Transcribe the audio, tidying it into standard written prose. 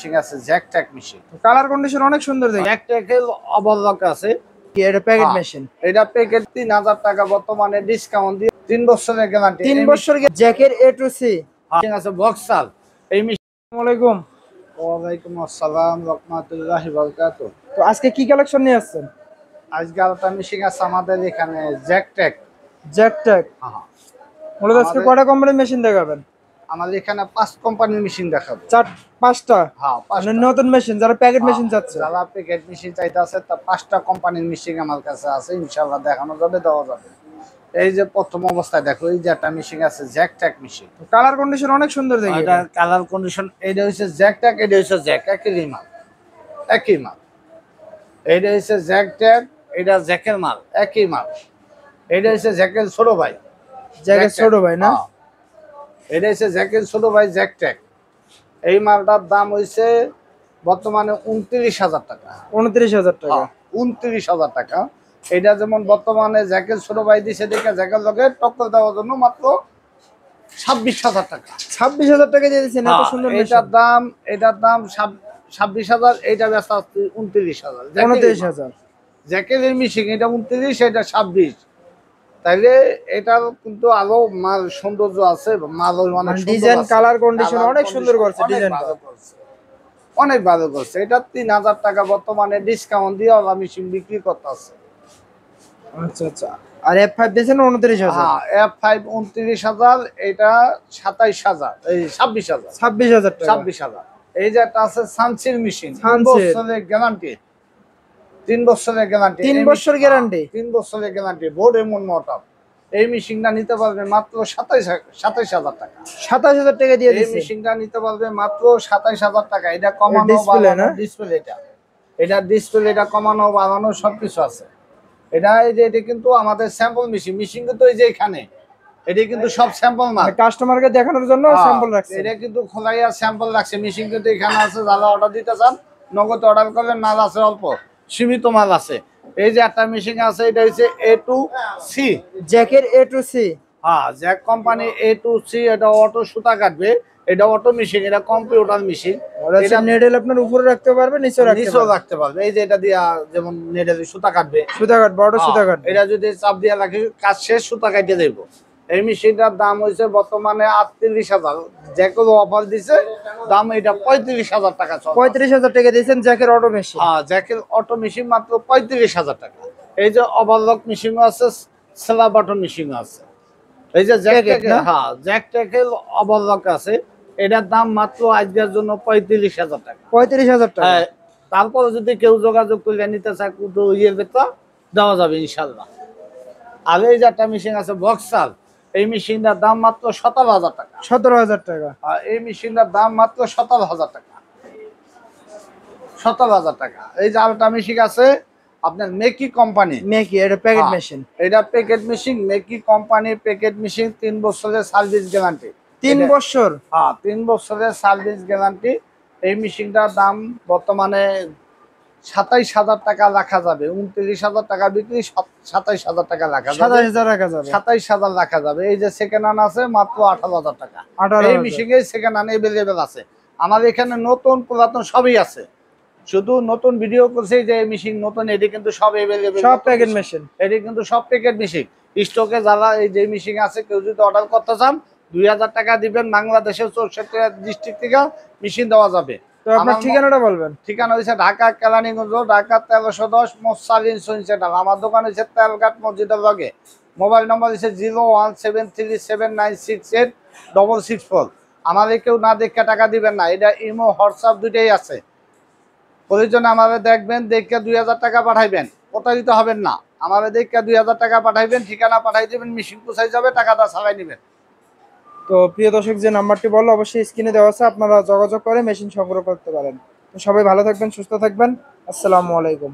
Machine আছে জ্যাকট্যাক machine. Colour condition অনেক সুন্দর দেখি। জ্যাকট্যাকের ওভারলক আছে। কি এটা প্যাকেট মেশিন? এটা প্যাকেট 3000 টাকা বর্তমানে ডিসকাউন্ট দিয়ে 3 বছরের গ্যারান্টি। 3 বছর জ্যাকের এ টু সি মেশিন আছে বক্সাল। এই মেশিন। আসসালামু আলাইকুম। ওয়ালাইকুম আসসালাম রাহমাতুল্লাহি ওয়া বারাকাতুহু। তো আজকে কি কালেকশন নিয়ে আসছেন? আজকে আরেকটা মেশিন আছে আমাদের এখানে জ্যাকট্যাক। জ্যাকট্যাক। হ্যাঁ। মূলত আজকে কয়টা কোম্পানির মেশিন দেখাবেন? আমাদের এখানে 5 কোম্পানির মেশিন দেখাবো। 5টা? হ্যাঁ, 5টা। মানে নতুন মেশিন, যারা প্যাকেট মেশিন চাচ্ছে। যারা প্যাকেট মেশিন চাইতেছে তা 5টা কোম্পানির মেশিন আমার কাছে আছে, ইনশাআল্লাহ দেখানো যাবে, দেওয়া যাবে। এই যে প্রথম অবস্থায় দেখো, এই যে একটা মেশিন আছে জ্যাকট্যাক মেশিন। কালার কন্ডিশন অনেক সুন্দর দেখি। এটা কালার কন্ডিশন, এটা হচ্ছে জ্যাকট্যাক, এটা হচ্ছে জ্যাক, একই মাল, একই মাল। এটা হচ্ছে জ্যাকট্যাক, এটা জ্যাকের মাল, একই মাল। এটা হচ্ছে জ্যাকের ছোট ভাই। জ্যাকের ছোট ভাই না? এটা হচ্ছে জ্যাকের ছোট ভাই জ্যাকট্যাক। এই মালটার দাম হইছে বর্তমানে 29,000 টাকা। 29,000 টাকা? 29,000 টাকা। এটা যেমন বর্তমানে জ্যাকের ছোট ভাই দিছে দেখে জ্যাকের লগে টক্কর দেওয়ার জন্য মাত্র 26,000 টাকা। 26,000 টাকা দিয়ে দিচ্ছেন? এত সুন্দর এটার দাম 26,000, এইটা বেচা 29,000। 29,000 জ্যাকের মেশিন, এটা 29, এটা 26। তাইলে এটার কিন্তু আরো মাল সৌন্দর্য আছে, মাল অনেক ডিজাইন কালার কন্ডিশন অনেক সুন্দর করছে, ডিজাইনটা অনেক ভালো করছে। এটা 3,000 টাকা বর্তমানে ডিসকাউন্ট দিয়ে ওরা মেশিন বিক্রি করতেছে। আচ্ছা আচ্ছা। আর F5 দিয়েছেন 29,000? হ্যাঁ, F5 29,000, এটা 27,000, এই 26,000। 26,000 টাকা। 26,000। এই যে একটা আছে সানসির মেশিন, 3 সানসির। বছরের গ্যারান্টি। 3 বছরের গ্যারান্টি। 3 বছর গ্যারান্টি? 3 বছরের গ্যারান্টি। বোর্ড এমন মোটর। এই মেশিনটা নিতে পারবে মাত্র 27,000 টাকা। 27,000 টাকা দিয়ে এই দিচ্ছেন? মেশিনটা নিতে পারবে মাত্র 27,000 টাকা। এটা কমানো ডিসপ্লে না? ডিসপ্লে, এটা ডিসপ্লে, এটা কমানো বাড়ানো সবকিছু আছে। এটা এই যে এটা কিন্তু আমাদের স্যাম্পল মেশিন। মেশিন কিন্তু এই যে এখানে, এটা কিন্তু সব স্যাম্পল মাল, কাস্টমারকে দেখানোর জন্য স্যাম্পল রাখছে। এটা কিন্তু খোলাইয়া স্যাম্পল রাখছে। মেশিন কিন্তু এখানে আছে, যারা অর্ডার দিতে চান নগদ অর্ডার করলে মাল আছে অল্প, সীমিত মাল আছে। এই যে একটা মেশিন আছে, এটা হচ্ছে A2C, জ্যাকের এ টু সি। হ্যাঁ, জ্যাক কোম্পানি A2C। এটা অটো সুতা কাটবে, এটা অটো মেশিন, এটা কম্পিউটার মেশিন। এটা নেডেল আপনার উপরে রাখতে পারবে, নিচেও রাখতে পারবে। এই যে এটা দিয়া যেমন নেটে সুতা কাটবে, সুতা কাটবে, অটো সুতা কাটবে। এটা যদি চাপ দিয়ে রাখি, কাজ শেষ, সুতা কাটিয়ে দেব। এই মেশিনটার দাম হয়েছে বর্তমানে 38,000। জ্যাকের অফার দিছে, দাম এটা 35,000 টাকা। 35,000 টাকা দিয়েছেন জ্যাকের অটো মেশিন? হ্যাঁ, জ্যাকের অটো মেশিন মাত্র 35,000 টাকা। এই যে ওভারলক মেশিনও আছে, সেলা বাটন মেশিনও আছে। এই যে জ্যাকট্যাকের ওভারলক আছে, এটার দাম মাত্র আজকের জন্য 35,000 টাকা। 35,000 টাকা? হ্যাঁ, তারপরে যদি কেউ যোগাযোগ করে নিতে চায় দেওয়া যাবে ইনশাল্লাহ। আর এই যে একটা মেশিন আছে বক্সাল, এই মেশিনটার দাম মাত্র 17,000 টাকা। 17,000 টাকা? আর এই মেশিনটার দাম মাত্র 17,000 টাকা। 17,000 টাকা। এই যে আরেকটা মেশিন আছে আপনার মেকি কোম্পানি। মেকি, এটা প্যাকেট মেশিন? এটা প্যাকেট মেশিন, মেকি কোম্পানি প্যাকেট মেশিন। 3 বছরের সার্ভিস গ্যারান্টি। 3 বছর? হ্যাঁ, 3 বছরের সার্ভিস গ্যারান্টি। এই মেশিনটার দাম বর্তমানে 27,000 টাকা রাখা যাবে। 29,000 টাকা বিক্রি, 27,000 টাকা রাখা যাবে। 27,000 রাখা যাবে? 27,000 রাখা যাবে। এই যে সেকেন্ড হ্যান্ড আছে মাত্র 18,000 টাকা। এই মেশিনে সেকেন্ড হ্যান্ড এভেলেবেল আছে। আমাদের এখানে নতুন পুরাতন সবই আছে। শুধু নতুন ভিডিও করছে যে মেশিন নতুন, এটি কিন্তু সব এভেলেবেল, সব প্যাকেট মেশিন। এটি কিন্তু সব প্যাকেট মেশিন স্টকে। যারা এই যে মেশিন আছে, কেউ যদি অর্ডার করতে চান 2,000 টাকা দিবেন, বাংলাদেশের 64 ডিস্ট্রিক্ট থেকে মেশিন দেওয়া যাবে। তো আপনার ঠিকানাটা বলবেন? ঠিকানা হচ্ছে ঢাকা কেরানীগঞ্জ, ঢাকা 1310 মোসালিন সেন্টার। আমার দোকান হচ্ছে তেলঘাট মসজিদের লগে। মোবাইল নম্বর হচ্ছে 01737968664। আমাদের কেউ না দেখে টাকা দিবেন না, এটা ইমো হোয়াটসঅ্যাপ দুইটাই আছে। প্রয়োজনে আমাদের দেখবেন, দেখে 2,000 টাকা পাঠাইবেন, প্রতারিত হবেন না। আমাদের দেখে 2,000 টাকা পাঠাইবেন, ঠিকানা পাঠাই দেবেন, মেশিন পৌঁছাই যাবে, টাকাটা ছাড়াই নেবেন। তো প্রিয় দর্শক, যে নাম্বারটি বললো অবশ্যই স্ক্রিনে দেওয়া আছে, আপনারা যোগাযোগ করে মেশিন সংগ্রহ করতে পারেন। তো সবাই ভালো থাকবেন, সুস্থ থাকবেন। আসসালামু আলাইকুম।